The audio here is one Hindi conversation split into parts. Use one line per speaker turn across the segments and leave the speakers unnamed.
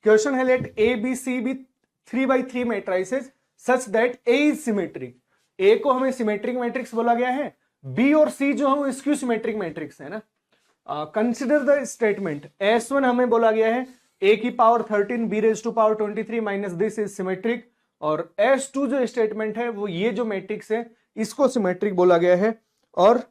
क्वेश्चन है let A B C B 3x3 matrices such that A is symmetric. A को हमें सिमेट्रिक मैट्रिक्स बोला गया है, बी और सी जो है वो स्क्यू सिमेट्रिक मैट्रिक्स है ना। कंसिडर द स्टेटमेंट S1 हमें बोला गया है a की power 13 b raise to power 23 minus this is symmetric, और S2 जो स्टेटमेंट है वो ये जो मैट्रिक्स है इसको सिमेट्रिक बोला गया है, और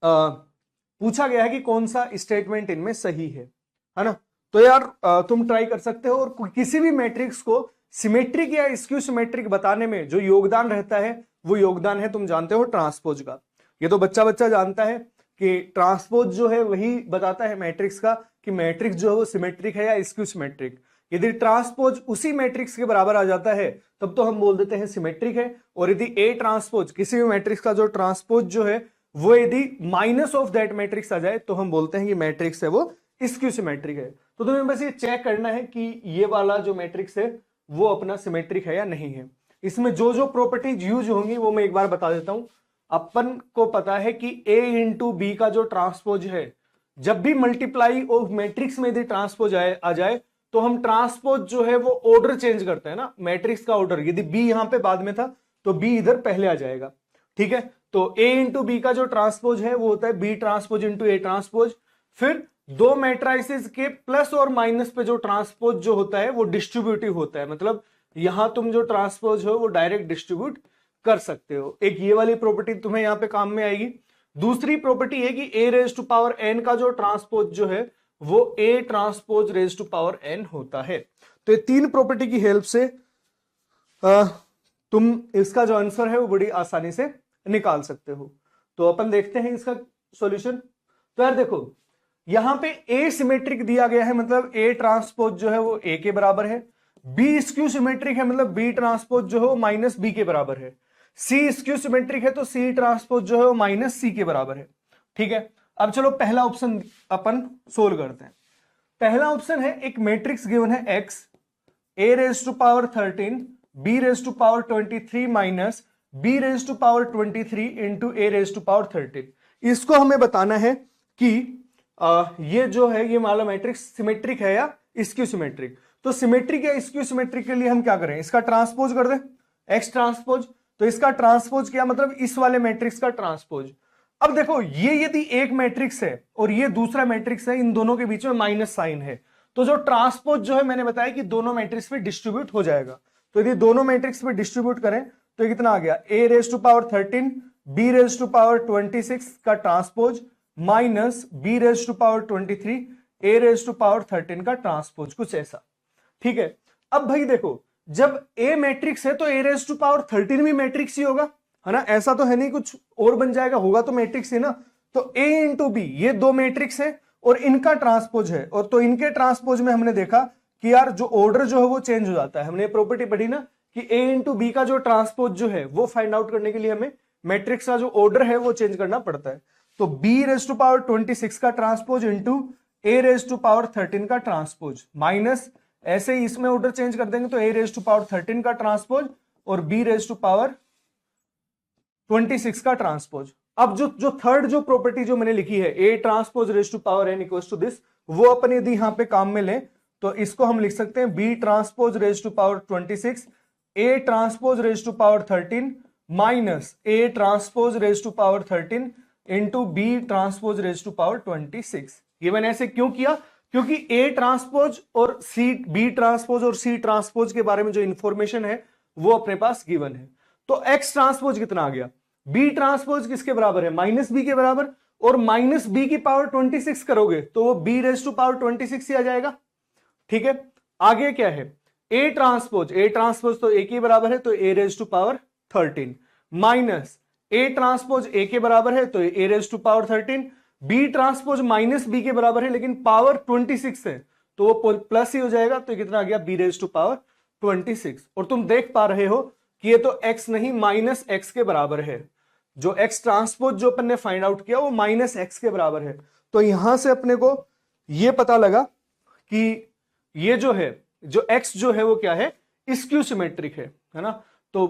पूछा गया है कि कौन सा स्टेटमेंट इनमें सही है ना। तो यार तुम ट्राई कर सकते हो, और किसी भी मैट्रिक्स को सिमेट्रिक या स्क्यू सिमेट्रिक बताने में जो योगदान रहता है वो योगदान है, तुम जानते हो, ट्रांसपोज का। ये तो बच्चा बच्चा जानता है कि ट्रांसपोज जो है वही बताता है मैट्रिक्स का कि मैट्रिक्स जो है वो सिमेट्रिक है या स्क्यू सिमेट्रिक। यदि ट्रांसपोज उसी मैट्रिक्स के बराबर आ जाता है तब तो हम बोल देते हैं सिमेट्रिक है, और यदि ए ट्रांसपोज किसी भी मैट्रिक्स का जो ट्रांसपोज जो है वो यदि माइनस ऑफ दैट मैट्रिक्स आ जाए तो हम बोलते हैं कि मैट्रिक्स है वो स्क्यू सिमेट्रिक है। तो तुम्हें बस ये चेक करना है कि ये वाला जो मैट्रिक्स है वो अपना सिमेट्रिक है या नहीं है। इसमें जो जो प्रॉपर्टीज यूज होंगी वो मैं एक बार बता देता हूं। अपन को पता है कि a इंटू बी का जो ट्रांसपोज है, जब भी मल्टीप्लाई ऑफ मैट्रिक्स में यदि ट्रांसपोज आ जाए तो हम ट्रांसपोज जो है वो ऑर्डर चेंज करते हैं ना, मैट्रिक्स का ऑर्डर। यदि b यहां पे बाद में था तो b इधर पहले आ जाएगा, ठीक है। तो a इंटू बी का जो ट्रांसपोज है वो होता है b transpose into a transpose. फिर दो मैट्रिसेस के प्लस और माइनस पे जो ट्रांसपोज जो होता है वो डिस्ट्रीब्यूटिव होता है, मतलब यहां तुम जो ट्रांसपोज हो वो डायरेक्ट डिस्ट्रीब्यूट कर सकते हो। एक ये वाली प्रॉपर्टी तुम्हें यहां पे काम में आएगी। दूसरी प्रॉपर्टी है कि a raise to power n का जो ट्रांसपोज जो है वो a transpose raise to power n होता है। तो ये तीन प्रॉपर्टी की हेल्प से तुम इसका जो आंसर है वो बड़ी आसानी से निकाल सकते हो। तो अपन देखते हैं इसका सॉल्यूशन। तो यार देखो यहां पे a सिमेट्रिक दिया गया है, मतलब a ट्रांसपोज जो है वो a के बराबर है। b स्क्यू सिमेट्रिक है, मतलब b ट्रांसपोज जो है वो माइनस b के बराबर है। c स्क्यू सिमेट्रिक है तो c ट्रांसपोज जो है वो माइनस c के बराबर है, ठीक है। अब चलो पहला ऑप्शन अपन सोल्व करते हैं। पहला ऑप्शन है एक मैट्रिक्स गिवन है x, a raise to power 13 b raise to power 23 minus b raise to power 23 into a raise to power 13। इसको हमें बताना है कि ये जो है ये वाला मैट्रिक्स सिमेट्रिक है या स्क्यू सिमेट्रिक। तो सिमेट्रिक या स्क्यू सिमेट्रिक के लिए हम क्या करें, इसका ट्रांसपोज कर दें, एक्स ट्रांसपोज। तो इसका ट्रांसपोज क्या, मतलब इस वाले मैट्रिक्स का ट्रांसपोज। अब देखो ये यदि एक मैट्रिक्स है और ये दूसरा मैट्रिक्स है, इन दोनों के बीच में माइनस साइन है, तो जो ट्रांसपोज जो है मैंने बताया कि दोनों मैट्रिक्स पे डिस्ट्रीब्यूट हो जाएगा। तो यदि दोनों मैट्रिक्स पे डिस्ट्रीब्यूट करें तो ये कितना आ गया, a raise to power 13 b raise to power 26 का transpose minus b raise to power 23 a raise to power 13 का ट्रांसपोज, कुछ ऐसा, ठीक है। अब भाई देखो जब a मैट्रिक्स है तो a रेज टू पावर 13 भी मैट्रिक्स ही होगा, है ना। ऐसा तो है नहीं कुछ और बन जाएगा, होगा तो मैट्रिक्स है ना। तो a इंटू बी ये दो मैट्रिक्स है और इनका ट्रांसपोज है, और तो इनके ट्रांसपोज में हमने देखा कि यार जो ऑर्डर जो है वो चेंज हो जाता है। हमने प्रॉपर्टी पढ़ी ना कि a इंटू बी का जो ट्रांसपोज जो है वो फाइंड आउट करने के लिए हमें मैट्रिक्स का जो ऑर्डर है वो चेंज करना पड़ता है। तो b रेज टू पावर 26 का transpose into a raise to power 13 का ट्रांसपोज माइनस, ऐसे ही इसमें ऑर्डर चेंज कर देंगे तो a रेज टू पावर 13 का ट्रांसपोज और b रेज टू पावर 26 का ट्रांसपोज। अब जो थर्ड जो प्रॉपर्टी जो मैंने लिखी है a transpose raise to power n equals to this, वो अपन यदि यहां पे काम में लें तो इसको हम लिख सकते हैं b transpose raise to power 26 a transpose raise to power 13 minus a transpose raise to power 13 into b transpose raise to power 26। ये मैंने ऐसे क्यों किया, क्योंकि a ट्रांसपोज और b ट्रांसपोज और c ट्रांसपोज के बारे में जो इंफॉर्मेशन है वो अपने पास गिवन है। तो x ट्रांसपोज कितना आ गया, b ट्रांसपोज किसके बराबर है, माइनस b के बराबर, और माइनस b की पावर 26 करोगे तो वो b रेज टू पावर 26 ही आ जाएगा, ठीक है। आगे क्या है, a ट्रांसपोज तो a के बराबर है तो a raise to power 13 minus a transpose a के बराबर है तो a raise to power 13, b transpose minus b के बराबर है लेकिन पावर 26 है तो वो प्लस ही हो जाएगा, तो कितना आ गया b रेज टू पावर 26। और तुम देख पा रहे हो कि ये तो x नहीं माइनस x के बराबर है। जो x ट्रांसपोज जो अपन ने फाइंड आउट किया वो माइनस x के बराबर है। तो यहां से अपने को ये पता लगा कि ये जो है जो x जो है वो क्या है, स्क्यू सिमेट्रिक है ना। तो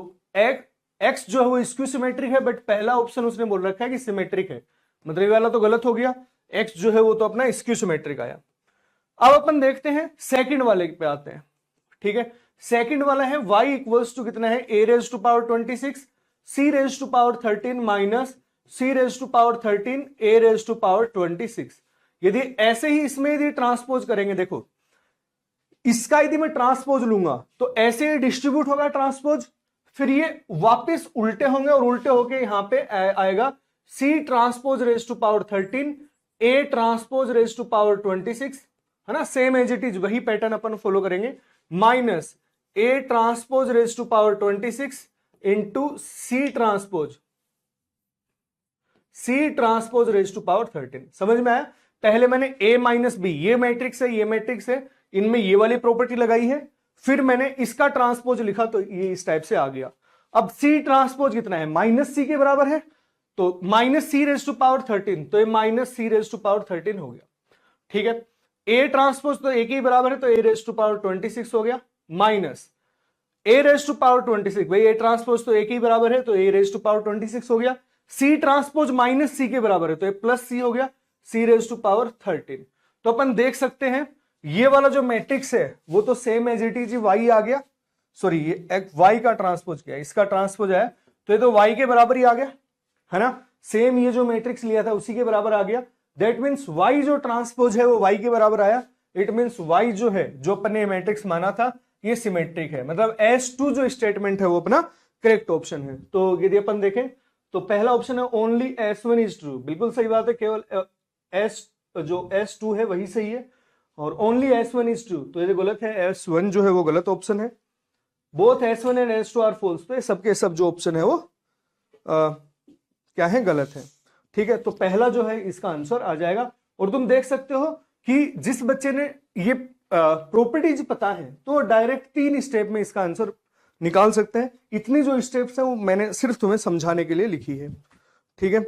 x जो है वो स्क्यू सिमेट्रिक है, बट पहला ऑप्शन उसने बोल रखा है कि सिमेट्रिक है, मतलब ये वाला तो गलत हो गया, x जो है वो तो अपना स्क्यू सिमेट्रिक आया। अब अपन देखते हैं सेकंड वाले पे आते हैं, ठीक है। सेकंड वाला है y इक्वल्स टू कितना है, a raise to power 26 c raise to power 13 minus c raise to power 13 a raise to power 26। यदि ऐसे ही इसमें यदि ट्रांसपोज करेंगे, देखो इसका यदि मैं ट्रांसपोज लूंगा तो ऐसे डिस्ट्रीब्यूट होगा ट्रांसपोज, फिर ये वापस उल्टे होंगे और उल्टे होके यहां पे आएगा c transpose raise to power 13 a transpose raise to power 26, है ना, सेम एज इट इज वही पैटर्न अपन फॉलो करेंगे, minus a transpose raise to power 26 into c transpose raise to power 13। समझ में आया? पहले मैंने a माइनस बी, ये मैट्रिक्स है, ये मैट्रिक्स है, इनमें ये वाली प्रॉपर्टी लगाई है, फिर मैंने इसका ट्रांसपोज लिखा तो ये इस टाइप से आ गया। अब c ट्रांसपोज कितना है, माइनस सी के बराबर है, तो minus C raise to power 13, तो ये minus C raise to power 13 हो गया, ठीक है। a ट्रांसपोज तो a के बराबर है, तो a रेज टू पावर 26 हो गया, minus a raise to power 26, भाई a ट्रांसपोज तो a के बराबर है, तो a रेज टू पावर 26 हो गया, c ट्रांसपोज माइनस c के बराबर है, तो ये प्लस c हो गया, c रेज टू पावर 13। तो अपन देख सकते हैं ये वाला जो मैट्रिक्स है वो तो same as it is y आ गया, सॉरी ये y का ट्रांसपोज किया, इसका ट्रांसपोज है, तो ये तो y के बराबर ही आ गया, है ना, सेम ये जो मैट्रिक्स लिया था उसी के बराबर आ गया। दैट मीन्स y जो ट्रांसपोज है वो y के बराबर आया। इट मीन्स y जो है, जो अपन ने मैट्रिक्स माना था, ये सिमेट्रिक है, मतलब S2 जो स्टेटमेंट है वो अपना करेक्ट ऑप्शन है। तो यदि अपन देखें तो पहला ऑप्शन है ओनली S1 इज ट्रू, बिल्कुल सही बात है, केवल जो S2 है वही सही है, और ओनली S1 इज ट्रू, तो ये गलत है, S1 जो है वो गलत ऑप्शन है। Both S1 and S2 are false, तो ये सबके सब जो ऑप्शन है वो क्या है, गलत है, ठीक है। तो पहला जो है इसका आंसर आ जाएगा। और तुम देख सकते हो कि जिस बच्चे ने ये प्रॉपर्टीज पता है तो डायरेक्ट 3 स्टेप में इसका आंसर निकाल सकते हैं। इतनी जो स्टेप्स है वो मैंने सिर्फ तुम्हें समझाने के लिए लिखी है, ठीक है।